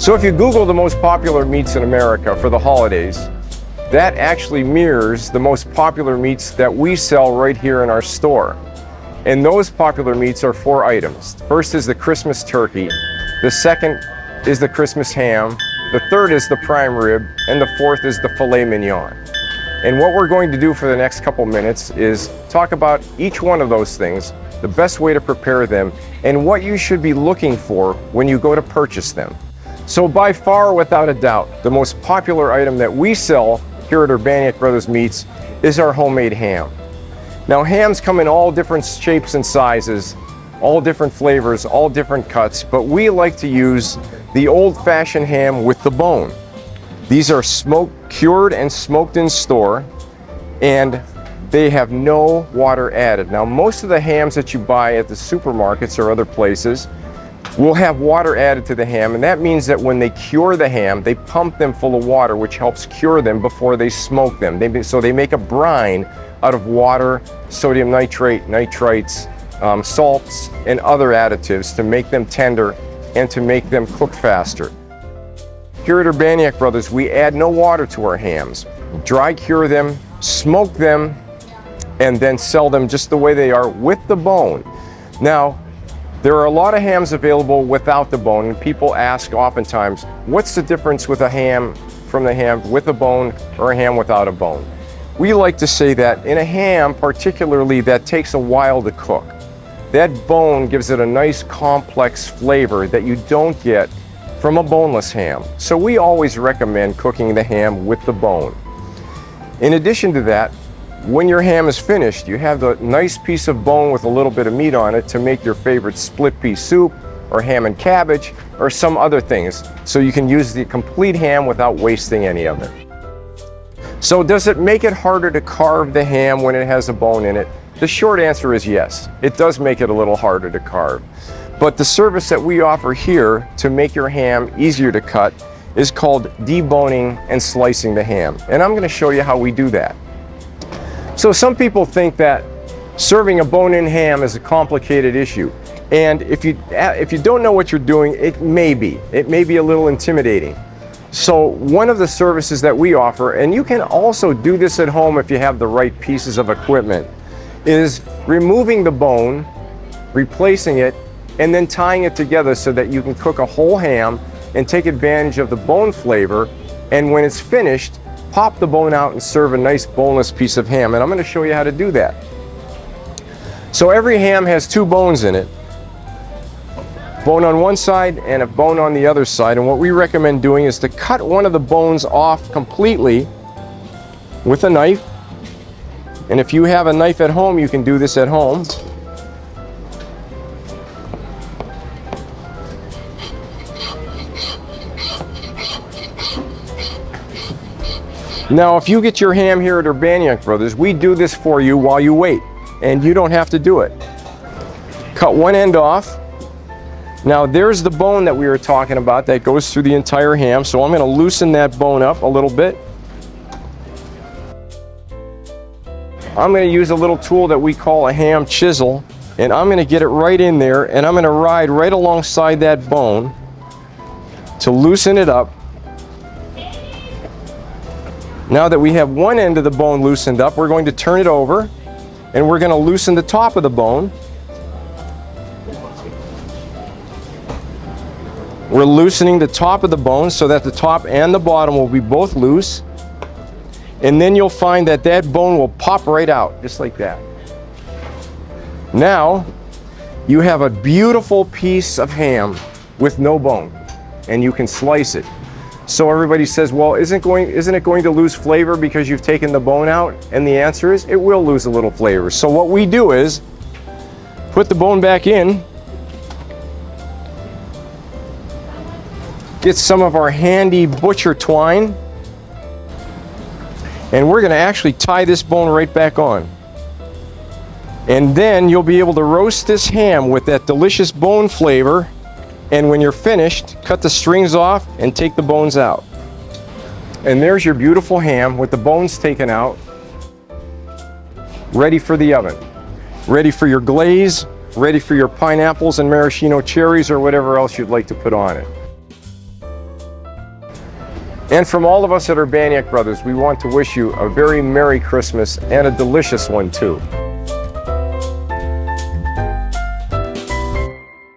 So if you Google the most popular meats in America for the holidays, that actually mirrors the most popular meats that we sell right here in our store. And those popular meats are 4 items. First is the Christmas turkey, the second is the Christmas ham, the third is the prime rib, and the fourth is the filet mignon. And what we're going to do for the next couple minutes is talk about each one of those things, the best way to prepare them, and what you should be looking for when you go to purchase them. So by far, without a doubt, the most popular item that we sell here at Urbaniak Brothers Meats is our homemade ham. Now, hams come in all different shapes and sizes, all different flavors, all different cuts, but we like to use the old-fashioned ham with the bone. These are cured and smoked in store, and they have no water added. Now, most of the hams that you buy at the supermarkets or other places will have water added to the ham, and that means that when they cure the ham, they pump them full of water, which helps cure them before they smoke them. So they make a brine out of water, sodium nitrate, nitrites, salts, and other additives to make them tender and to make them cook faster. Here at Urbaniak Brothers, we add no water to our hams. Dry cure them, smoke them, and then sell them just the way they are with the bone. Now, there are a lot of hams available without the bone, and people ask oftentimes, what's the difference with a ham from the ham with a bone or a ham without a bone? We like to say that in a ham, particularly, that takes a while to cook. That bone gives it a nice complex flavor that you don't get from a boneless ham. So we always recommend cooking the ham with the bone. In addition to that, when your ham is finished, you have the nice piece of bone with a little bit of meat on it to make your favorite split pea soup or ham and cabbage or some other things, so you can use the complete ham without wasting any of it. So does it make it harder to carve the ham when it has a bone in it? The short answer is yes. It does make it a little harder to carve. But the service that we offer here to make your ham easier to cut is called deboning and slicing the ham. And I'm going to show you how we do that. So some people think that serving a bone-in ham is a complicated issue. And if you don't know what you're doing, it may be a little intimidating. So one of the services that we offer, and you can also do this at home if you have the right pieces of equipment, is removing the bone, replacing it, and then tying it together so that you can cook a whole ham and take advantage of the bone flavor. And when it's finished, pop the bone out and serve a nice boneless piece of ham. And I'm going to show you how to do that. So every ham has 2 bones in it. Bone on one side and a bone on the other side. And what we recommend doing is to cut one of the bones off completely with a knife. And if you have a knife at home, you can do this at home. Now, if you get your ham here at Urbaniak Brothers, we do this for you while you wait, and you don't have to do it. Cut one end off. Now, there's the bone that we were talking about that goes through the entire ham, so I'm going to loosen that bone up a little bit. I'm going to use a little tool that we call a ham chisel, and I'm going to get it right in there, and I'm going to ride right alongside that bone to loosen it up. Now that we have one end of the bone loosened up, we're going to turn it over, and we're going to loosen the top of the bone. We're loosening the top of the bone so that the top and the bottom will be both loose. And then you'll find that that bone will pop right out, just like that. Now, you have a beautiful piece of ham with no bone, and you can slice it. So everybody says, well, isn't it going to lose flavor because you've taken the bone out? And the answer is, it will lose a little flavor. So what we do is put the bone back in, get some of our handy butcher twine, and we're going to actually tie this bone right back on. And then you'll be able to roast this ham with that delicious bone flavor. And when you're finished, cut the strings off and take the bones out. And there's your beautiful ham with the bones taken out, ready for the oven. Ready for your glaze, ready for your pineapples and maraschino cherries or whatever else you'd like to put on it. And from all of us at Urbaniak Brothers, we want to wish you a very Merry Christmas and a delicious one too.